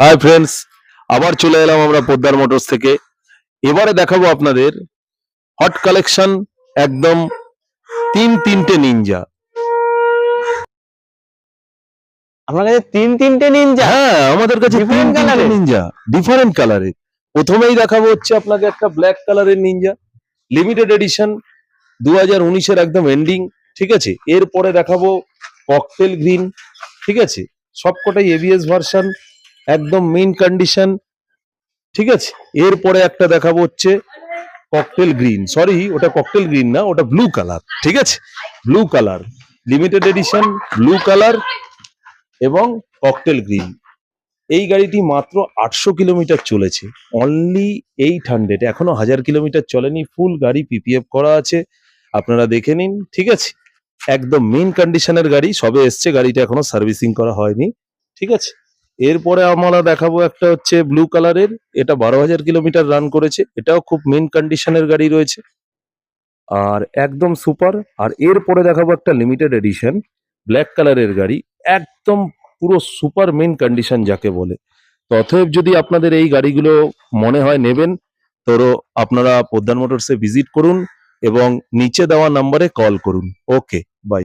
Hi friends, আবার চলে এলাম আমরা পোদ্দার মোটরস থেকে। এবারে দেখাবো আপনাদের হট কালেকশন, একদম তিনটে নিনজা। আপনার কাছে তিনটে নিনজা? হ্যাঁ, আমাদের কাছে Different তিনটে colour-এর? নিনজা, ডিফারেন্ট কালারের। প্রথমেই দেখাবো হচ্ছে আপনাকে একটা ব্ল্যাক কালারের নিনজা, লিমিটেড এডিশন, 2019-এর একদম এন্ডিং। ঠিক আছে, এরপরে দেখাবো ককটেল গ্রিন। ঠিক আছে, সবকটাই এবিএস ভার্সন, একদম মেইন কন্ডিশন। ঠিক আছে, এরপরে একটা দেখাবো হচ্ছে ককটেল গ্রিন, সরি ওটা ককটেল গ্রিন না, ওটা ব্লু কালার। ঠিক আছে, blue colour, limited edition, blue colour এবং ককটেল গ্রিন। এই গাড়িটি মাত্র 800 কিলোমিটার চলেছে, অনলি 800, এখনো 1000 কিলোমিটার চলেনি। ফুল গাড়ি পিপিএফ করা আছে, আপনারা দেখে নিন। ঠিক আছে, একদম মেইন কন্ডিশনের গাড়ি, সবে এসছে, গাড়িটা এখনো সার্ভিসিং করা হয়নি। ঠিক আছে, এরপরে আমরা দেখাবো একটা হচ্ছে ব্লু কালারের, এটা 12,000 কিলোমিটার রান করেছে, এটাও খুব মেইন কন্ডিশনের গাড়ি রয়েছে আর একদম সুপার। আর এরপরে দেখাবো একটা লিমিটেড এডিশন ব্ল্যাক কালারের গাড়ি, একদম পুরো সুপার মেইন কন্ডিশন যাকে বলে। তো অতএব যদি আপনাদের এই গাড়িগুলো মনে হয় নেবেন, তো আপনারা পোদ্দার মোটরসে ভিজিট করুন এবং নিচে দেওয়া নাম্বারে কল করুন। ওকে, বাই।